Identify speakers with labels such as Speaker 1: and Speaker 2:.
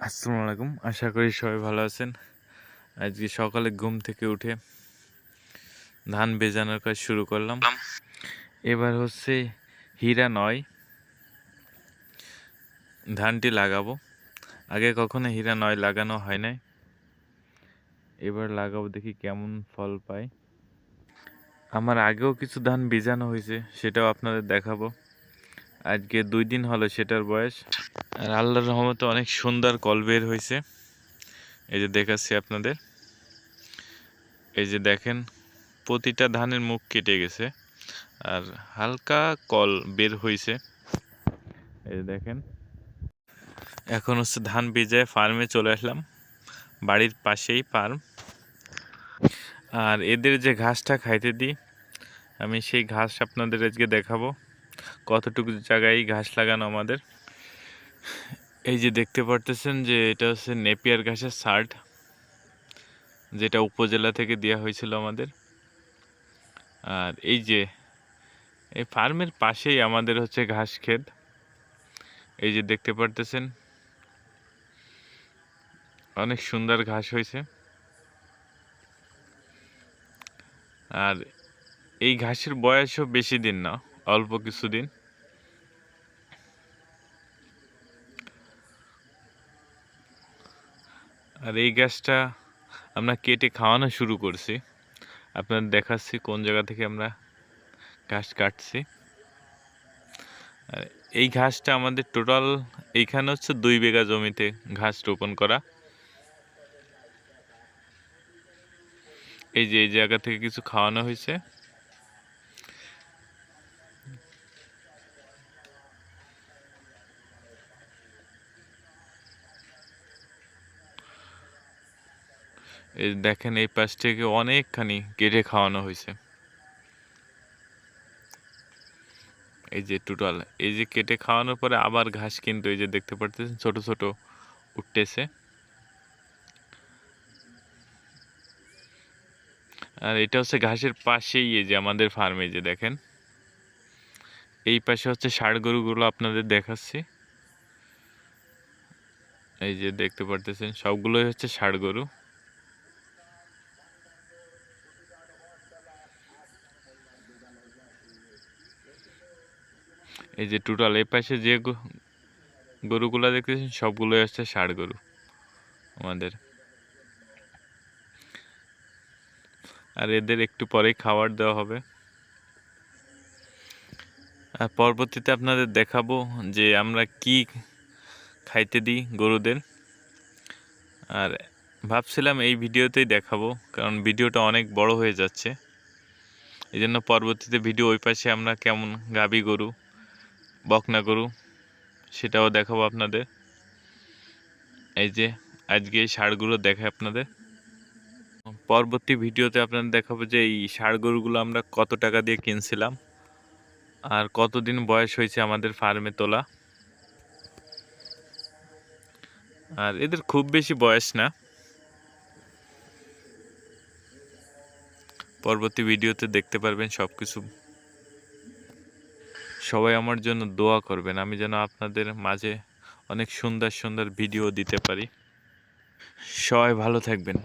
Speaker 1: আসসালামু আলাইকুম। আশা করি সবাই ভালো আছেন। আজকে সকালে ঘুম থেকে উঠে ধান ভেজানোর কাজ শুরু করলাম। এবার হচ্ছে হীরা নয় ধানটি লাগাবো। আগে কখনো হীরা নয় লাগানো হয় নাই। এবার লাগাবো, দেখি কেমন ফল পাই। আমার আগেও কিছু ধান ভেজানো হয়েছে, সেটাও আপনাদের দেখাবো। আজকে 2 দিন হলো সেটার বয়স। আর আল্লাহর রহমতে অনেক সুন্দর কল বের হয়েছে। এই যে দেখাচ্ছি আপনাদের। এই যে দেখেন, প্রতিটা ধানের মুখ কেটে গেছে আর হালকা কল বের হয়েছে। এই যে দেখেন, এখন হচ্ছে ধান ভিজায় ফার্মে চলে আসলাম। বাড়ির পাশেই ফার্ম। আর এদের যে ঘাসটা খাইতে দিই, আমি সেই ঘাস আপনাদের আজকে দেখাবো কতটুকু জায়গায় ঘাস লাগানো আমাদের। এই যে দেখতে পারতেছেন যে এটা হচ্ছে নেপিয়ার ঘাসের সার্ট, যেটা উপজেলা থেকে দেওয়া হয়েছিল আমাদের। আর এই যে এই ফার্মের পাশেই আমাদের হচ্ছে ঘাস ক্ষেত। এই যে দেখতে পারতেছেন, অনেক সুন্দর ঘাস হয়েছে। আর এই ঘাসের বয়সও বেশি দিন না, অল্প কিছুদিন। আর এই ঘাসটা আমরা কেটে খাওয়ানো শুরু করছি। আপনাদের দেখাচ্ছি কোন জায়গা থেকে আমরা ঘাস কাটছি। আর এই ঘাসটা আমাদের টোটাল এইখানে হচ্ছে 2 বিঘা জমিতে ঘাস রোপণ করা। এই যে এই জায়গা থেকে কিছু খাওয়ানো হয়েছে। এই দেখেন, এই পাশ থেকে অনেকখানি কেটে খাওয়ানো হয়েছে। এই যে টোটাল এই যে কেটে খাওয়ানোর পরে আবার ঘাস, কিন্তু এই যে দেখতে পারতেছেন ছোট ছোট উঠতেছে। আর এটা হচ্ছে ঘাসের পাশেই এই যে আমাদের ফার্মে, যে দেখেন এই পাশে হচ্ছে ষাঁড় গরুগুলো আপনাদের দেখাচ্ছি। এই যে দেখতে পারতেছেন সবগুলোই হচ্ছে ষাঁড় গরু। এই যে টোটাল এই পাশে যে গরুগুলো দেখতেছেন সবগুলোই হচ্ছে ষাঁড় গরু আমাদের। আর এদের একটু পরেই খাবার দেওয়া হবে। আর পরবর্তীতে আপনাদের দেখাবো যে আমরা কি খাইতে দিই গরুদের। আর ভাবছিলাম এই ভিডিওতেই দেখাবো, কারণ ভিডিওটা অনেক বড় হয়ে যাচ্ছে। এই জন্য পরবর্তীতে ভিডিও ওই পাশে আমরা কেমন গাভী গরু, বকনা গরু, সেটাও দেখাবো আপনাদের। এই যে আজকে এই ষাঁড়গুলো দেখায় আপনাদের। পরবর্তী ভিডিওতে আপনাদের দেখাবো যে এই ষাঁড় গরুগুলো আমরা কত টাকা দিয়ে কিনছিলাম আর কতদিন বয়স হয়েছে আমাদের ফার্মে তোলা। আর এদের খুব বেশি বয়স না। পরবর্তী ভিডিওতে দেখতে পারবেন সব কিছু। সবাই আমার জন্য দোয়া করবেন, আমি যেন আপনাদের মাঝে অনেক সুন্দর সুন্দর ভিডিও দিতে পারি। সবাই ভালো থাকবেন।